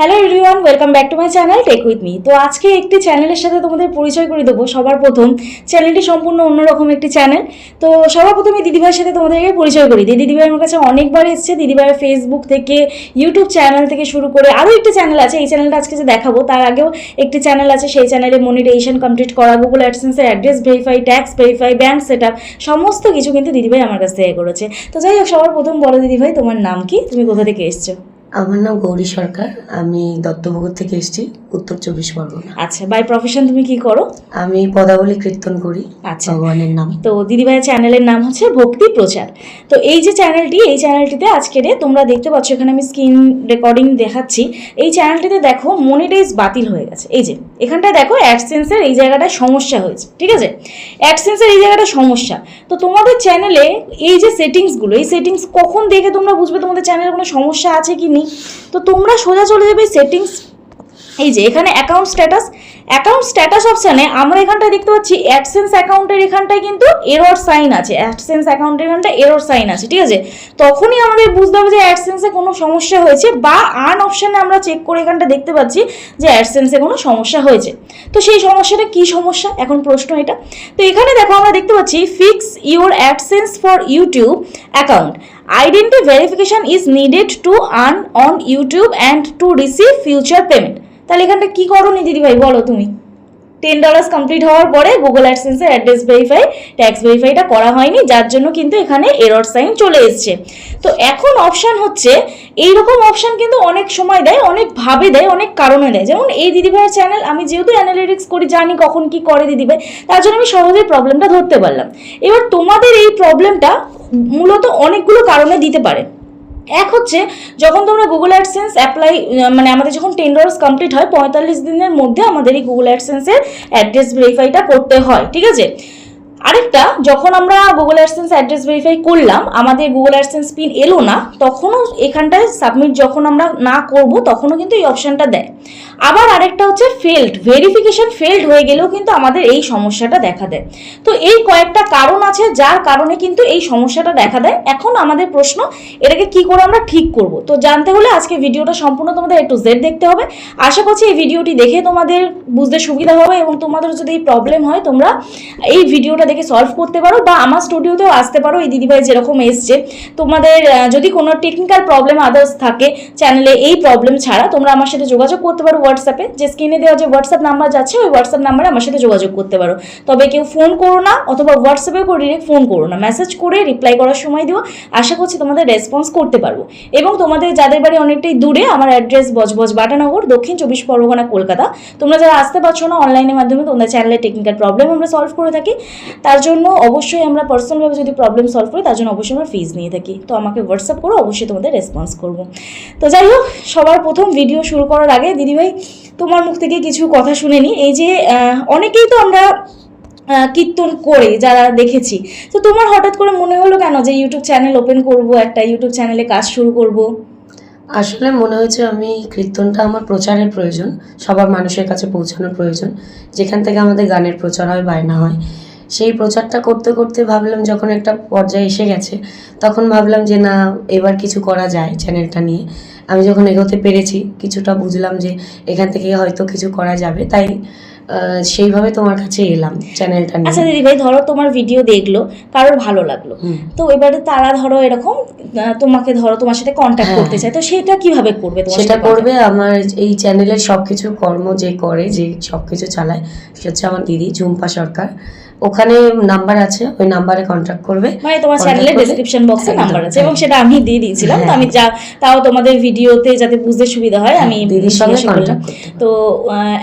Hello everyone, welcome back to my channel tech with me. তো আজকে একটি চ্যানেলের সাথে তোমাদের পরিচয় করে দেবো। সবার প্রথম চ্যানেলটি সম্পূর্ণ অন্যরকম একটি চ্যানেল। তো সবার প্রথমে দিদিভাইয়ের সাথে তোমাদেরকে পরিচয় করি দিই। দিদিভাই আমার কাছে অনেকবার এসেছে। দিদিভাইয়ের ফেসবুক থেকে, ইউটিউব চ্যানেল থেকে শুরু করে আরও একটি চ্যানেল আছে। এই চ্যানেলটা আজকে যে দেখাবো তার আগেও একটি চ্যানেল আছে। সেই চ্যানেলে মনিটাইজেশন কমপ্লিট করা, গুগল অ্যাডসেন্সের address verify, tax verify, bank set up সমস্ত কিছু কিন্তু দিদিভাই আমার কাছ থেকে করেছে। তো যাই হোক, সবার প্রথম বলো দিদিভাই তোমার নাম কি, তুমি কোথা থেকে এসছো? আমার নাম গৌরী সরকার, আমি দত্তভোগর থেকে এসেছি, উত্তর 24 পরগনা। আচ্ছা, বাই প্রফেশন তুমি কি করো? আমি পদাবলী কীর্তন করি। আচ্ছা, ভগবানের নাম। তো দিদিভাইয়ের চ্যানেলের নাম হচ্ছে ভক্তি প্রচার। তো এই যে চ্যানেলটি, এই চ্যানেলটিতে আজকের তোমরা দেখতে পাচ্ছ, এখানে আমি স্ক্রিন রেকর্ডিং দেখাচ্ছি। এই চ্যানেলটিতে দেখো মনিটাইজ বাতিল হয়ে গেছে। এই যে এখানটায় দেখো অ্যাডসেন্সের এই জায়গাটায় সমস্যা হয়েছে, ঠিক আছে? অ্যাডসেন্সের এই জায়গাটা সমস্যা। তো তোমাদের চ্যানেলে এই যে সেটিংসগুলো, এই সেটিংস কখন দেখে তোমরা বুঝবে তোমাদের চ্যানেলে কোনো সমস্যা আছে কি নেই? তো তোমরা সোজা চলে যাবে সেটিংস। এই যে এখানে অ্যাকাউন্ট স্ট্যাটাস অপশানে আমরা এখানটায় দেখতে পাচ্ছি অ্যাডসেন্স অ্যাকাউন্টের এখানটায় কিন্তু এরর সাইন আছে। অ্যাডসেন্স অ্যাকাউন্টের এখানটায় এরর সাইন আছে, ঠিক আছে? তখনই আমাদের বুঝতে হবে যে অ্যাডসেন্সে কোনো সমস্যা হয়েছে, বা আর্ন অপশানে আমরা চেক করে এখানটা দেখতে পাচ্ছি যে অ্যাডসেন্সে কোনো সমস্যা হয়েছে। তো সেই সমস্যাটা কি সমস্যা, এখন প্রশ্ন এটা। তো এখানে দেখো আমরা দেখতে পাচ্ছি fix your AdSense for YouTube account, identity verification is needed to earn on YouTube and to receive future payment। তাহলে এখানটা কি করোনি দিদিভাই বলো তুমি? $10 কমপ্লিট হওয়ার পরে গুগল অ্যাডসেন্সের অ্যাড্রেস ভেরিফাই, ট্যাক্স ভেরিফাইটা করা হয়নি, যার জন্য কিন্তু এখানে এরর সাইন চলে এসছে। তো এখন অপশান হচ্ছে, এইরকম অপশান কিন্তু অনেক সময় দেয়, অনেকভাবে দেয়, অনেক কারণে দেয়। যেমন এই দিদিভাইয়ের চ্যানেল, আমি যেহেতু অ্যানালিটিক্স করি, জানি কখন কি করে দিদিভাই, তার জন্য আমি সহজেই প্রবলেমটা ধরতে পারলাম। এবার তোমাদের এই প্রবলেমটা মূলত অনেকগুলো কারণে দিতে পারে। এক হচ্ছে, যখন তোমরা গুগল অ্যাডসেন্স অ্যাপ্লাই, মানে আমাদের যখন $10 কমপ্লিট হয় 45 দিনের মধ্যে আমাদের এই গুগল অ্যাডসেন্সের অ্যাড্রেস ভেরিফাইটা করতে হয়, ঠিক আছে? আরেকটা, যখন আমরা গুগল অ্যাডসেন্স অ্যাড্রেস ভেরিফাই করলাম, আমাদের গুগল অ্যাডসেন্স পিন এলো না, তখনও এখানটায় সাবমিট যখন আমরা না করব তখনও কিন্তু এই অপশানটা দেয়। আবার আরেকটা হচ্ছে ভেরিফিকেশন ফেল্ড হয়ে গেলেও কিন্তু আমাদের এই সমস্যাটা দেখা দেয়। তো এই কয়েকটা কারণ আছে যার কারণে কিন্তু এই সমস্যাটা দেখা দেয়। এখন আমাদের প্রশ্ন, এটাকে কি করে আমরা ঠিক করব? তো জানতে হলে আজকে ভিডিওটা সম্পূর্ণ তোমাদের A to Z দেখতে হবে। আশা করছি এই ভিডিওটি দেখে তোমাদের বুঝতে সুবিধা হবে, এবং তোমাদের যদি এই প্রবলেম হয় তোমরা এই ভিডিওটা দেখে সলভ করতে পারো, বা আমার স্টুডিওতেও আসতে পারো। এই দিদিভাই যেরকম এসছে, তোমাদের যদি কোনো টেকনিক্যাল প্রবলেম আদার্স থাকে চ্যানেলে, এই প্রবলেম ছাড়া তোমরা আমার সাথে যোগাযোগ করতে পারো হোয়াটসঅ্যাপে। যে স্ক্রিনে দেওয়া যে হোয়াটসঅ্যাপ নাম্বার যাচ্ছে, ওই হোয়াটসঅ্যাপ নাম্বারে আমার সাথে যোগাযোগ করতে পারো। তবে কেউ ফোন করো না, অথবা হোয়াটসঅ্যাপেও করে ডিরেক্ট ফোন করো না, মেসেজ করে রিপ্লাই করার সময় দিও। আশা করছি তোমাদের রেসপন্স করতে পারবো। এবং তোমাদের যাদের বাড়ি অনেকটাই দূরে, আমার অ্যাড্রেস বজবজ বাটানগর, দক্ষিণ 24 পরগনা, কলকাতা। তোমরা যারা আসতে পারছো না, অনলাইনের মাধ্যমে তোমাদের চ্যানেলের টেকনিক্যাল প্রবলেম আমরা সলভ করে থাকি। তার জন্য অবশ্যই আমরা পার্সোনালভাবে যদি প্রবলেম সলভ করি, তার জন্য অবশ্যই আমরা ফিজ নিয়ে থাকি। তো আমাকে হোয়াটসঅ্যাপ করো, অবশ্যই তোমাদের রেসপন্স করবো। তো যাই হোক, সবার প্রথম ভিডিও শুরু করার আগে দিদিভাই তোমার মুখ থেকে কিছু কথা শুনে নিই। এই যে অনেকেই তো আমরা কীর্তন করে যারা দেখেছি, তো তোমার হঠাৎ করে মনে হলো কেন যে ইউটিউব চ্যানেল ওপেন করব, একটা ইউটিউব চ্যানেলে কাজ শুরু করব? আসলে মনে হয়েছে আমি কীর্তনটা আমার প্রচারের প্রয়োজন, সবার মানুষের কাছে পৌঁছানোর প্রয়োজন, যেখান থেকে আমাদের গানের প্রচার হয়, বায়না হয়। সেই প্রচারটা করতে করতে ভাবলাম, যখন একটা পর্যায়ে এসে গেছে, তখন ভাবলাম যে না, এবার কিছু করা যায় চ্যানেলটা নিয়ে। আমি যখন এগোতে পেরেছি, কিছুটা বুঝলাম যে এখান থেকে হয়তো কিছু করা যাবে, তাই সেইভাবে তোমার কাছে এলাম চ্যানেলটা নিয়ে। আচ্ছা দিদিভাই, ধরো তোমার ভিডিও দেখলো, কারোর ভালো লাগলো, তো এবারে তারা ধরো এরকম তোমাকে ধরো তোমার সাথে কন্ট্যাক্ট করতে চায়, তো সেটা কিভাবে করবে? সেটা করবে আমার এই চ্যানেলের সবকিছু কর্ম যে করে, যে সবকিছু চালায়, সে হচ্ছে আমার দিদি ঝুম্পা সরকার। ওখানে নাম্বার আছে, ওই নাম্বারে কন্ট্যাক্ট করবে। মানে তোমার চ্যানেলের ডেসক্রিপশন বক্সে নাম্বার আছে, এবং সেটা আমি দিয়ে দিয়েছিলাম। তো আমি তাও তোমাদের ভিডিওতে যাতে বুঝতে সুবিধা হয়, আমি দিদির সঙ্গে কন্ট্যাক্ট করতে। তো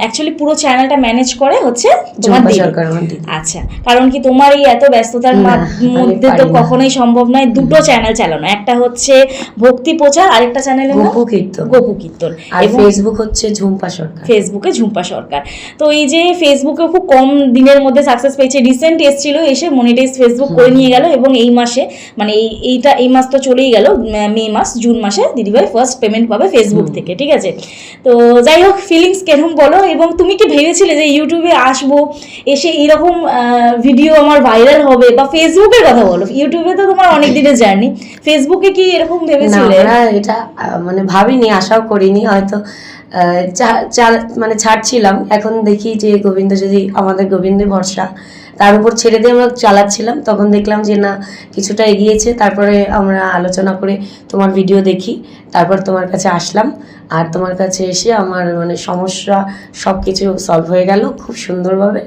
অ্যাকচুয়ালি পুরো চ্যানেলটা ম্যানেজ করে হচ্ছে তোমার দিদি। আচ্ছা, কারণ কি তোমার এই এত ব্যস্ততার মধ্যে তো কখনোই সম্ভব নয় দুটো চ্যানেল চালানো। একটা হচ্ছে ভক্তি প্রচার, আরেকটা চ্যানেলের নাম গোপু কীর্তন, আর ফেসবুক হচ্ছে ঝুম্পা সরকার। ফেসবুকে ঝুম্পা সরকার। তো এই যে ফেসবুকে খুব কম দিনের মধ্যে সাকসেস পেয়েছে, রিসেন্ট এসেছিল, এসে মনিটাইজ ফেসবুক করে নিয়ে গেল, এবং এই মাসে, মানে এই মাস তো চলেই গেল, মে মাস, জুন মাসে দিদিভাই ফার্স্ট পেমেন্ট পাবে ফেসবুক থেকে, ঠিক আছে? তো যাই হোক, ফিলিংস কেরম বলো? এবং তুমি কি ভেবেছিলে যে ইউটিউবে আসবো, এসে এরকম ভিডিও আমার ভাইরাল হবে? বা ফেসবুকের কথা বলো, ইউটিউবে তো তোমার অনেক দিনের জার্নি, ফেসবুকে কি এরকম ভেবেছিলে? না, এটা মানে ভাবিনি, আশাও করিনি। হয়তো মানে ছাড়ছিলাম, এখন দেখি যে গোবিন্দ যদি আমাদের গোবিন্দের ভরসা, তার উপর ছেড়ে দিয়ে আমরা চালাচ্ছিলাম, তখন দেখলাম যে না কিছুটা এগিয়েছে। তারপরে আমরা আলোচনা করে তোমার ভিডিও দেখি, তারপর তোমার কাছে আসলাম। আর তোমার কাছে এসে আমার মানে সমস্যা সব কিছু সলভ হয়ে গেল খুব সুন্দরভাবে।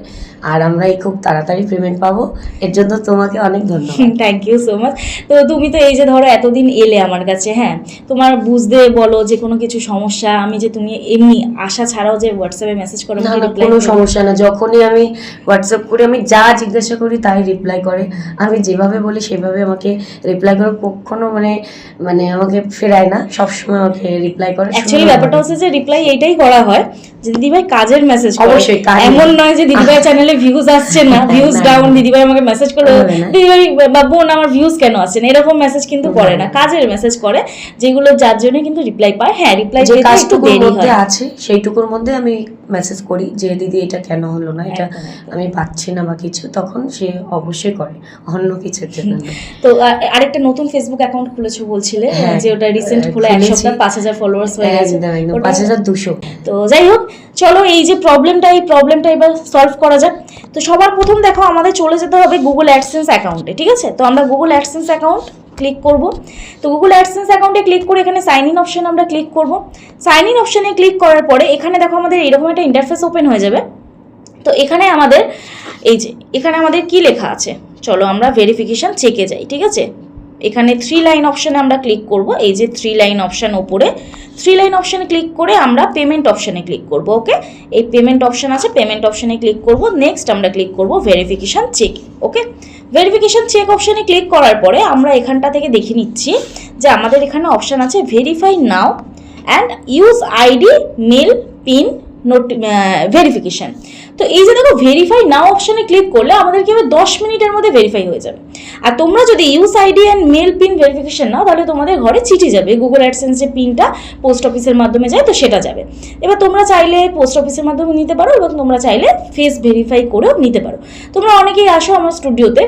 আর আমরাই খুব তাড়াতাড়ি পেমেন্ট পাবো, এর জন্য তোমাকে অনেক ধন্যবাদ। Thank you so much. তো তুমি তো এই যে ধরো এতদিন এলে আমার কাছে, হ্যাঁ, তোমার বুঝতে বলো যে কোনো কিছু সমস্যা, আমি যে তুমি এমনি আশা ছাড়াও যে হোয়াটসঅ্যাপে মেসেজ করো, না না, কোনো সমস্যা না। যখনই আমি হোয়াটসঅ্যাপ করি, আমি যা জিজ্ঞাসা করি তাই রিপ্লাই করে, আমি যেভাবে বলি সেভাবে আমাকে রিপ্লাই করে, কখনো মানে মানে আমাকে ফেরায় না, সবসময় আমাকে রিপ্লাই করে। অ্যাকচুয়ালি ব্যাপারটা হচ্ছে যে রিপ্লাই এইটাই করা হয় যে দিদিভাই কাজের মেসেজ করে, অবশ্যই কাজ, এমন নয় যে দিদিভাই চ্যানেলে ভিউজ আসছে না, ভিউজ ডাউন, দিদিভাই আমাকে মেসেজ করে দিদিভাই বা বোন আমার ভিউজ কেন আসছে না, এরকম মেসেজ কিন্তু করে না, কাজের মেসেজ করে, যেগুলো যার জন্য কিন্তু রিপ্লাই পায়। হ্যাঁ, রিপ্লাই যে দিতে একটু কাজটুকুর দেরি মধ্যে হয় আছে সেইটুকুর মধ্যে আমি মেসেজ করি যে দিদি এটা কেন হলো না, এটা আমি পাচ্ছি না বা কিছু, তখন সে অবশ্যই করে, অন্য কিছুর জন্য না। তো আরেকটা নতুন ফেসবুক অ্যাকাউন্ট খুলেছো বলছিলে, হ্যাঁ, যে ওটা রিসেন্ট খোলা, এক খুলেছি। সপ্তাহ 5,000 ফলোয়ার্স হয়ে গেছে, একদম একদম ওটা- 5,200। তো যাই হোক, চলো এই যে এই প্রবলেমটা এবার সলভ করা যাক। তো সবার প্রথম দেখো আমাদের চলে যেতে হবে গুগল অ্যাডসেন্স অ্যাকাউন্টে, ঠিক আছে? তো আমরা গুগল অ্যাডসেন্স অ্যাকাউন্ট ক্লিক করব। তো গুগল অ্যাডসেন্স অ্যাকাউন্টে ক্লিক করে এখানে সাইন ইন অপশন আমরা ক্লিক করব। সাইন ইন অপশনে ক্লিক করার পরে এখানে দেখো আমাদের এরকম একটা ইন্টারফেস ওপেন হয়ে যাবে। তো এখানে আমাদের এই যে এখানে আমাদের কি লেখা আছে, চলো আমরা ভেরিফিকেশন চেকে যাই, ঠিক আছে? এখানে 3 লাইন অপশনে আমরা ক্লিক করব, এই যে 3 লাইন অপশন উপরে 3 লাইন অপশনে ক্লিক করে আমরা পেমেন্ট অপশনে ক্লিক করব। ওকে, এই পেমেন্ট অপশন আছে, পেমেন্ট অপশনে ক্লিক করব। নেক্সট আমরা ক্লিক করব ভেরিফিকেশন চেক। ওকে, ভেরিফিকেশন চেক অপশনে ক্লিক করার পরে আমরা এখানটা থেকে দেখে নিচ্ছি যে আমাদের এখানে অপশন আছে verify now and use ID mail pin verification. তো এই যে দেখো ভেরিফাই নাও অপশনে ক্লিক করলে আমাদের কি হবে, 10 মিনিটের মধ্যে ভেরিফাই হয়ে যাবে। আর তোমরা যদি use ID and mail pin verification নাও, তাহলে তোমাদের ঘরে চিঠি যাবে, গুগল অ্যাডসেন্স যে পিনটা পোস্ট অফিসের মাধ্যমে যায়, তো সেটা যাবে। এবার তোমরা চাইলে পোস্ট অফিসের মাধ্যমে নিতে পারো, এবং তোমরা চাইলে ফেস ভেরিফাই করেও নিতে পারো। তোমরা অনেকেই আসো আমার স্টুডিওতে,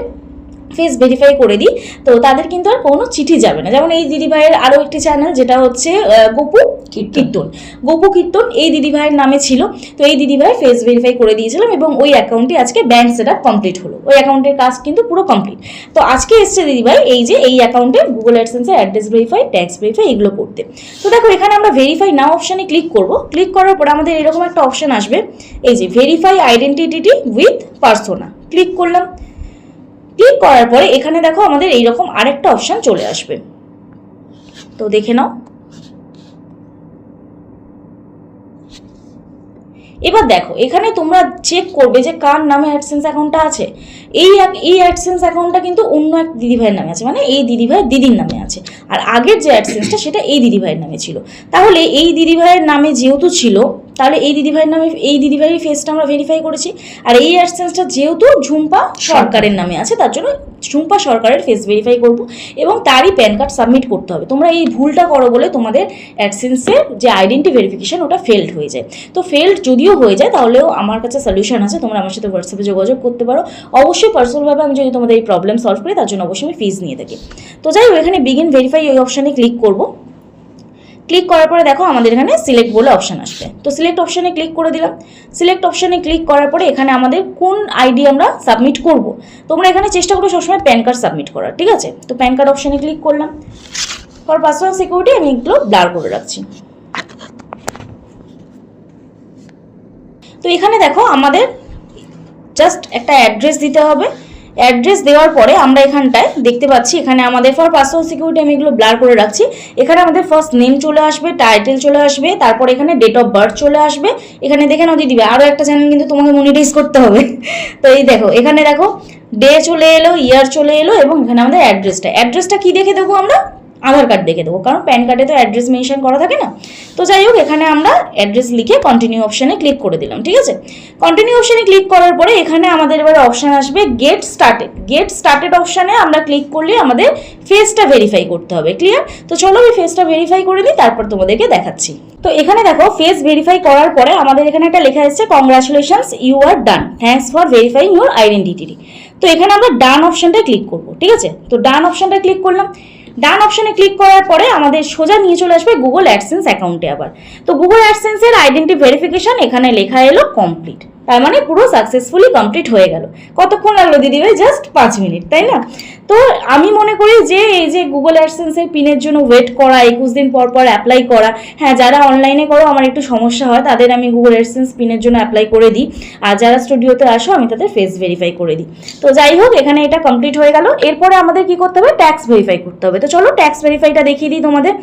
ফেস ভেরিফাই করে দিই, তো তাদের কিন্তু আর কোনো চিঠি যাবে না। যেমন এই দিদিভাইয়ের আরও একটি চ্যানেল যেটা হচ্ছে গোপু কীর্তন, গোপু কীর্তন এই দিদিভাইয়ের নামে ছিল। তো এই দিদিভাই ফেস ভেরিফাই করে দিয়েছিলাম, এবং ওই অ্যাকাউন্টে আজকে ব্যাংক সেট আপ কমপ্লিট হলো, ওই অ্যাকাউন্টের কাজ কিন্তু পুরো কমপ্লিট। তো আজকে এসছে দিদিভাই এই যে এই অ্যাকাউন্টে গুগল অ্যাডসেন্সের অ্যাড্রেস ভেরিফাই, ট্যাক্স ভেরিফাই এগুলো করতে। তো দেখো এখানে আমরা ভেরিফাই নাও অপশানে ক্লিক করব। ক্লিক করার পর আমাদের এরকম একটা অপশান আসবে, এই যে verify identity with persona. Click করলাম। ক্লিক করার পরে এখানে দেখো আমাদের এইরকম আরেকটা অপশান চলে আসবে, তো দেখে নাও। এবার দেখো এখানে তোমরা চেক করবে যে কার নামে অ্যাডসেন্স অ্যাকাউন্টটা আছে। এই অ্যাডসেন্স অ্যাকাউন্টটা কিন্তু অন্য এক দিদিভাইয়ের নামে আছে, মানে এই দিদিভাইয়ের দিদির নামে আছে। আর আগের যে অ্যাডসেন্সটা সেটা এই দিদিভাইয়ের নামে ছিল। তাহলে এই দিদিভাইয়ের নামে যেহেতু ছিল, তাহলে এই দিদিভাইয়ের নামে এই দিদিভাইয়ের ফেসটা আমরা ভেরিফাই করেছি। আর এই অ্যাডসেন্সটা যেহেতু ঝুম্পা সরকারের নামে আছে, তার জন্য ঝুম্পা সরকারের ফেস ভেরিফাই করব, এবং তারই প্যান কার্ড সাবমিট করতে হবে। তোমরা এই ভুলটা করো বলে তোমাদের অ্যাডসেন্সের যে আইডেন্টি ভেরিফিকেশন ওটা ফেলড হয়ে যায়। তো ফেলড যদিও হয়ে যায়, তাহলেও আমার কাছে সলিউশন আছে, তোমরা আমার সাথে হোয়াটসঅ্যাপে যোগাযোগ করতে পারো। অবশ্যই পার্সোনালভাবে আমি যদি তোমাদের এই প্রবলেম সলভ করি, তার জন্য অবশ্যই আমি ফিজ নিয়ে থাকি। তো যাই হোক, এখানে বিগিন ভেরিফাই ওই অপশানে ক্লিক করব। ক্লিক করার পরে দেখো আমাদের এখানে সিলেক্ট বলে অপশান আসবে, তো সিলেক্ট অপশানে ক্লিক করে দিলাম। সিলেক্ট অপশানে ক্লিক করার পরে এখানে আমাদের কোন আইডি আমরা সাবমিট করব, তোমরা এখানে চেষ্টা করো সবসময় প্যান কার্ড সাবমিট করার, ঠিক আছে? তো প্যান কার্ড অপশানে ক্লিক করলাম। ফর পাসওয়ার্ড সিকিউরিটি আমি এগুলো ব্লার করে রাখছি। তো এখানে দেখো আমাদের জাস্ট একটা অ্যাড্রেস দিতে হবে। অ্যাড্রেস দেওয়ার পরে আমরা এখানটায় দেখতে পাচ্ছি এখানে আমাদের ফর পাসওয়ার্ড সিকিউরিটি আমি এগুলো ব্লার করে রাখছি। এখানে আমাদের ফার্স্ট নেম চলে আসবে, টাইটেল চলে আসবে, তারপর এখানে ডেট অফ বার্থ চলে আসবে। এখানে দেখে নাও দিদিভাই আরও একটা চ্যানেল কিন্তু তোমাকে মনিটাইজ করতে হবে। তো এই দেখো এখানে দেখো ডে চলে এলো, ইয়ার চলে এলো, এবং এখানে আমাদের অ্যাড্রেসটা কি দেখে দেবো আমরা, আধার কার্ড দেখে দেবো, কারণ প্যান কার্ডে তো অ্যাড্রেস মেনশন করা থাকে না। তো যাই হোক এখানে আমরা অ্যাড্রেস লিখে কন্টিনিউ অপশানে ক্লিক করে দিলাম, ঠিক আছে? কন্টিনিউ অপশানে ক্লিক করার পরে এখানে আমাদের এবার অপশান আসবে গেট স্টার্টেড অপশানে আমরা ক্লিক করলে আমাদের ফেসটা ভেরিফাই করতে হবে। ক্লিয়ার? তো চলো আমি ফেসটা ভেরিফাই করে দিই, তারপর তোমাদেরকে দেখাচ্ছি। তো এখানে দেখো ফেস ভেরিফাই করার পরে আমাদের এখানে একটা লেখা এসেছে congratulations you are done, thanks for verifying your identity. তো এখানে আমরা ডান অপশানটা ক্লিক করবো, ঠিক আছে? তো ডান অপশানটা ক্লিক করলাম। ডান অপশনে ক্লিক করার পরে আমাদের সোজা নিয়ে চলে আসবে গুগল অ্যাডসেন্স অ্যাকাউন্টে আবার। তো গুগল অ্যাডসেন্সের আইডেন্টি ভেরিফিকেশন এখানে লেখা এলো কমপ্লিট, তার মানে পুরো সাকসেসফুলি কমপ্লিট হয়ে গেল। কতক্ষণ লাগলো দিদিভাই? জাস্ট 5 মিনিট, তাই না? তো আমি মনে করি যে এই যে গুগল অ্যাডসেন্সের পিনের জন্য ওয়েট করা, 21 দিন পর পর অ্যাপ্লাই করা, হ্যাঁ যারা অনলাইনে করো আমার একটু সমস্যা হয়, তাদের আমি গুগল অ্যাডসেন্স পিনের জন্য অ্যাপ্লাই করে দিই, আর যারা স্টুডিওতে আসো আমি তাদের ফেস ভেরিফাই করে দিই। তো যাই হোক, এখানে এটা কমপ্লিট হয়ে গেল। এরপরে আমাদের কি করতে হবে? ট্যাক্স ভেরিফাই করতে হবে। তো চলো ট্যাক্স ভেরিফাইটা দেখিয়ে দিই তোমাদের।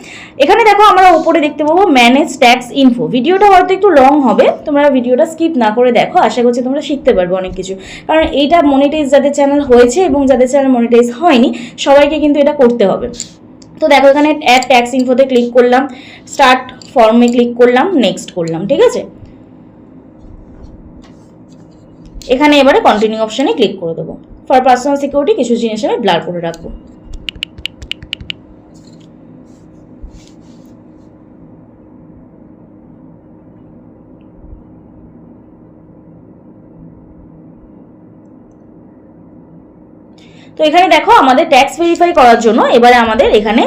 এখানে দেখো আমরা উপরে দেখতে পাবো ম্যানেজ ট্যাক্স ইনফো। ভিডিওটা হয়তো একটু লং হবে, তোমরা ভিডিওটা স্কিপ না করে দেখো, আশা করছি তোমরা শিখতে পারবে অনেক কিছু। কারণ এইটা মনিটাইজ যাদের চ্যানেল হয়েছে এবং যাদের চ্যানেল মনিটাইজ হয়নি সবাইকে কিন্তু এটা করতে হবে। তো দেখো এখানে অ্যাড ট্যাক্স ইনফোতে ক্লিক করলাম, স্টার্ট ফর্মে ক্লিক করলাম, নেক্সট করলাম, ঠিক আছে। এখানে এবারে কন্টিনিউ অপশনে ক্লিক করে দেবো। ফর পার্সোনাল সিকিউরিটি কিছু জিনিস আমি ব্লার করে রাখবো। তো এখানে দেখো আমাদের ট্যাক্স ভেরিফাই করার জন্য এবারে আমাদের এখানে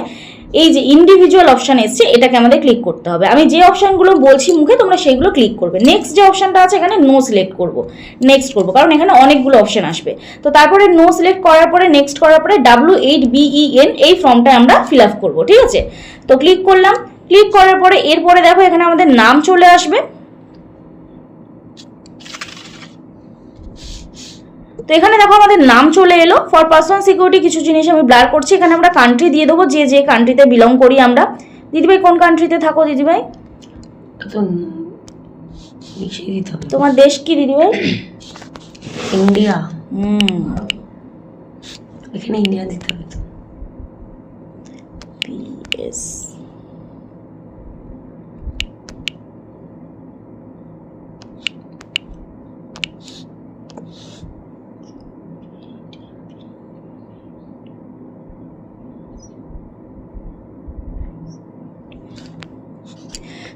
এই যে ইন্ডিভিজুয়াল অপশন এসছে এটাকে আমাদের ক্লিক করতে হবে। আমি যে অপশনগুলো বলছি মুখে তোমরা সেইগুলো ক্লিক করবে। নেক্সট যে অপশনটা আছে এখানে নো সিলেক্ট করব, নেক্সট করব, কারণ এখানে অনেকগুলো অপশন আসবে। তো তারপরে নো সিলেক্ট করার পরে নেক্সট করার পরে W8BEN এই ফর্মটা আমরা ফিল আপ করবো, ঠিক আছে। তো ক্লিক করলাম, ক্লিক করার পরে এরপরে দেখো এখানে আমাদের নাম চলে আসবে। তো এখানে দেখো আমাদের নাম চলে এলো। ফর পার্সোনাল সিকিউরিটি কিছু জিনিস আমি ব্লার করছি। এখানে আমরা কান্ট্রি দিয়ে দেবো, যে যে কান্ট্রিতে বিলং করি আমরা। দিদিভাই কোন কান্ট্রিতে থাকো দিদিভাই? তোমার দেশ কি দিদিভাই? ইন্ডিয়া। এখানে ইন্ডিয়া দিতে হবে তো। PS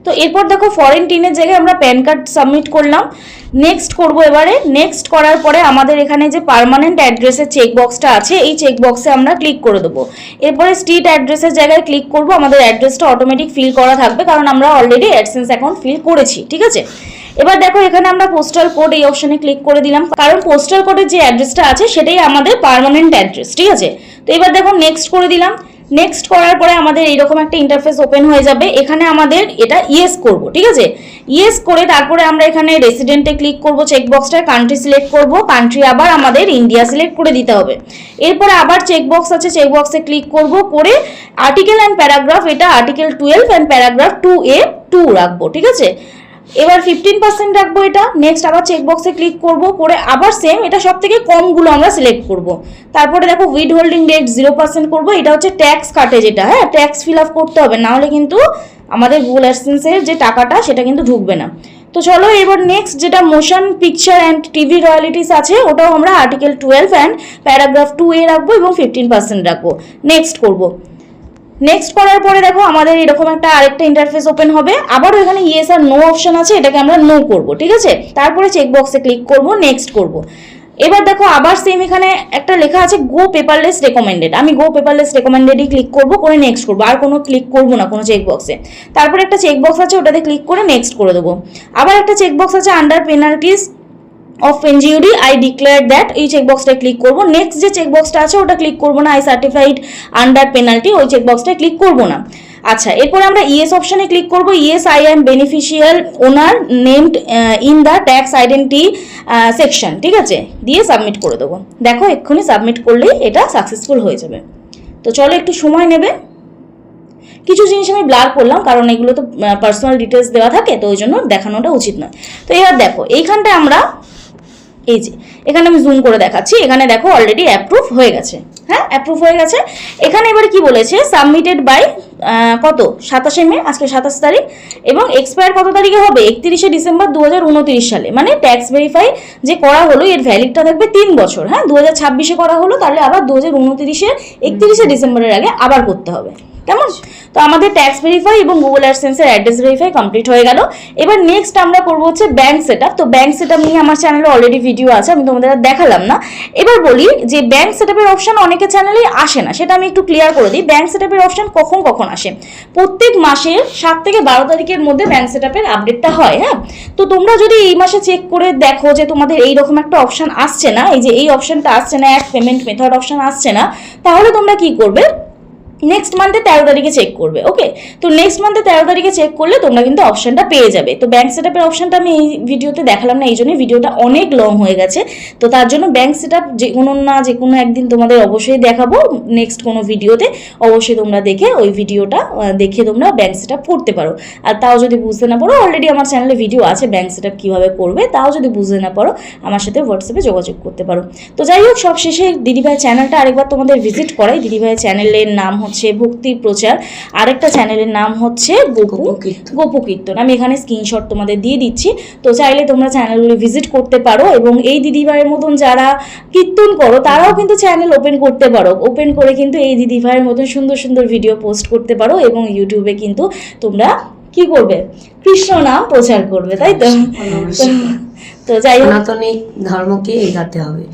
তো এরপর দেখো ফরেন টিনের জায়গায় আমরা প্যান কার্ড সাবমিট করলাম। নেক্সট করব এবারে। নেক্সট করার পরে আমাদের এখানে যে পার্মানেন্ট অ্যাড্রেসের চেক বক্সটা আছে এই চেক বক্সে আমরা ক্লিক করে দেবো। এরপরে স্ট্রিট অ্যাড্রেসের জায়গায় ক্লিক করব। আমাদের অ্যাড্রেসটা অটোমেটিক ফিল করা থাকবে, কারণ আমরা অলরেডি অ্যাডসেন্স অ্যাকাউন্ট ফিল করেছি, ঠিক আছে। এবার দেখো এখানে আমরা পোস্টাল কোড এই অপশনে ক্লিক করে দিলাম, কারণ পোস্টাল কোডের যে অ্যাড্রেসটা আছে সেটাই আমাদের পার্মানেন্ট অ্যাড্রেস, ঠিক আছে। তো এবার দেখো নেক্সট করে দিলাম। নেক্সট করার পরে আমাদের এইরকম একটা ইন্টারফেস ওপেন হয়ে যাবে। এখানে আমাদের এটা ইয়েস করব, ঠিক আছে। ইয়েস করে তারপরে আমরা এখানে রেসিডেন্টে ক্লিক করব, চেকবক্সটায় কান্ট্রি সিলেক্ট করব, কান্ট্রি আবার আমাদের ইন্ডিয়া সিলেক্ট করে দিতে হবে। এরপরে আবার চেকবক্স আছে, চেকবক্সে ক্লিক করব, করে আর্টিকেল অ্যান্ড প্যারাগ্রাফ এটা আর্টিকেল 12 অ্যান্ড প্যারাগ্রাফ 2A2 রাখবো, ঠিক আছে। এবার 15% রাখবো এটা। নেক্সট আবার চেকবক্সে ক্লিক করব, করে আবার সেম এটা সব থেকে কমগুলো আমরা সিলেক্ট করব। তারপরে দেখো উইথ হোল্ডিং রেট 0% করব। এটা হচ্ছে ট্যাক্স কাটে যেটা, হ্যাঁ ট্যাক্স ফিল আপ করতে হবে, না হলে কিন্তু আমাদের গুগল অ্যাডসেন্সের যে টাকাটা সেটা কিন্তু ঢুকবে না। তো চলো এবার নেক্সট যেটা মোশন পিকচার অ্যান্ড টিভি রয়্যালিটিস আছে ওটাও আমরা আর্টিকেল 12 অ্যান্ড প্যারাগ্রাফ 2A রাখবো এবং 15% রাখবো। নেক্সট করব। নেক্সট করার পরে দেখো আমাদের এরকম একটা আরেকটা ইন্টারফেস ওপেন হবে। আবারও এখানে ইয়েস আর নো অপশন আছে, এটাকে আমরা নো করব, ঠিক আছে। তারপরে চেকবক্সে ক্লিক করব, নেক্সট করব। এবার দেখো আবার সেম এখানে একটা লেখা আছে গো পেপারলেস রেকমেন্ডেড। আমি গো পেপারলেস রেকমেন্ডেডই ক্লিক করব, করে নেক্সট করব, আর কোনো ক্লিক করব না কোনো চেকবক্সে। তারপরে একটা চেকবক্স আছে ওটাতে ক্লিক করে নেক্সট করে দেবো। আবার একটা চেকবক্স আছে আন্ডার পেনাল্টিস অফ এনজিওডি আই ডিক্লেয়ার দ্যাট, এই চেকবক্সটা ক্লিক করব। নেক্সট যে চেকবক্সটা আছে ওটা ক্লিক করব না, আই সার্টিফাইড আন্ডার পেনাল্টি ওই চেকবক্সটা ক্লিক করব না। আচ্ছা এরপরে আমরা ইয়েস অপশনে ক্লিক করব। Yes I am beneficial owner named in the tax identity section, ঠিক আছে, দিয়ে সাবমিট করে দেবো। দেখো এক্ষুনি সাবমিট করলেই এটা সাকসেসফুল হয়ে যাবে। তো চলো একটু সময় নেবে। কিছু জিনিস আমি ব্লার করলাম কারণ এগুলো তো পার্সোনাল ডিটেলস দেওয়া থাকে, তো ওই জন্য দেখানোটা উচিত নয়। তো এবার দেখো এইখানটায় আমরা এই যে এখানে আমি জুম করে দেখাচ্ছি, এখানে দেখো অলরেডি অ্যাপ্রুভ হয়ে গেছে, হ্যাঁ অ্যাপ্রুভ হয়ে গেছে। এখানে এবার কি বলেছে, সাবমিটেড বাই কত 27শে মে, আজকে 27 তারিখ, এবং এক্সপায়ার কত তারিখে হবে 31শে ডিসেম্বর 2029 সালে। মানে ট্যাক্স ভেরিফাই যে করা হলো এর ভ্যালিডটা থাকবে 3 বছর, হ্যাঁ 2026-এ করা হলো, তাহলে আবার 2029-এ 31শে ডিসেম্বরের আগে আবার করতে হবে, কেমন? তো আমাদের ট্যাক্স ভেরিফাই এবং গুগল অ্যাডসেন্সের অ্যাড্রেস ভেরিফাই কমপ্লিট হয়ে গেল। এবার নেক্সট আমরা করবো হচ্ছে ব্যাংক সেট আপ। তো ব্যাংক সেট আপ নিয়ে আমার চ্যানেলে অলরেডি ভিডিও আছে, আমি তোমাদের আর দেখালাম না। এবার বলি যে ব্যাংক সেট আপের অপশন অনেকের চ্যানেলেই আসে না, সেটা আমি একটু ক্লিয়ার করে দিই। ব্যাংক সেট আপের অপশন কখন কখন আসে? প্রত্যেক মাসের 7 থেকে 12 তারিখের মধ্যে ব্যাংক সেট আপের আপডেটটা হয়। হ্যাঁ, তো তোমরা যদি এই মাসে চেক করে দেখো যে তোমাদের এইরকম একটা অপশন আসছে না, এই যে এই অপশনটা আসছে না, অ্যাড পেমেন্ট মেথড অপশন আসছে না, তাহলে তোমরা কি করবে? নেক্সট মান্থে 13 তারিখে চেক করবে। ওকে, তো নেক্সট মান্থে 13 তারিখে চেক করলে তোমরা কিন্তু অপশনটা পেয়ে যাবে। তো ব্যাংক সেট আপের অপশনটা আমি এই ভিডিওতে দেখালাম না, এই জন্য ভিডিওটা অনেক লং হয়ে গেছে। তো তার জন্য ব্যাংক সেট আপ যে কোনো একদিন তোমাদের অবশ্যই দেখাবো, নেক্সট কোনো ভিডিওতে অবশ্যই তোমরা দেখে ওই ভিডিওটা দেখে তোমরা ব্যাংক সেট আপ করতে পারো। আর তাও যদি বুঝতে না পারো, অলরেডি আমার চ্যানেলে ভিডিও আছে ব্যাংক সেট আপ কীভাবে করবে, তাও যদি বুঝতে না পারো আমার সাথে হোয়াটসঅ্যাপে যোগাযোগ করতে পারো। তো যাই হোক, সব শেষে দিদিভাইয়ের চ্যানেলটা আরেকবার তোমাদের ভিজিট করাই। দিদিভাইয়ের চ্যানেলের নাম হচ্ছে ভক্তি প্রচার, আরেকটা চ্যানেলের নাম হচ্ছে গোপু কীর্তন। আমি এখানে স্ক্রিনশট তোমাদের দিয়ে দিচ্ছি, তো চাইলে তোমরা চ্যানেলগুলো ভিজিট করতে পারো। এবং এই দিদিভাইয়ের মতন যারা কীর্তন করো তারাও কিন্তু চ্যানেল ওপেন করতে পারো, ওপেন করে কিন্তু এই দিদিভাইয়ের মতন সুন্দর সুন্দর ভিডিও পোস্ট করতে পারো এবং ইউটিউবে কিন্তু তোমরা কি করবে? কৃষ্ণ নাম প্রচার করবে, তাই তো? তো যাই হোক, সনাতনী ধর্মকে এগাতে হবে,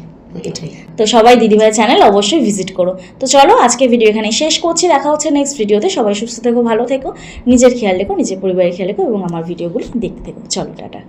এটাই। তো সবাই দিদিভাইয়ের চ্যানেল অবশ্যই ভিজিট করো। তো চলো, আজকে ভিডিও এখানে শেষ করছি, দেখা হচ্ছে নেক্সট ভিডিওতে। সবাই সুস্থ থেকো, ভালো থেকো, নিজের খেয়াল রেখো, নিজের পরিবারের খেয়াল রেখো এবং আমার ভিডিওগুলো দেখতে থেকো। চলো, টাটা।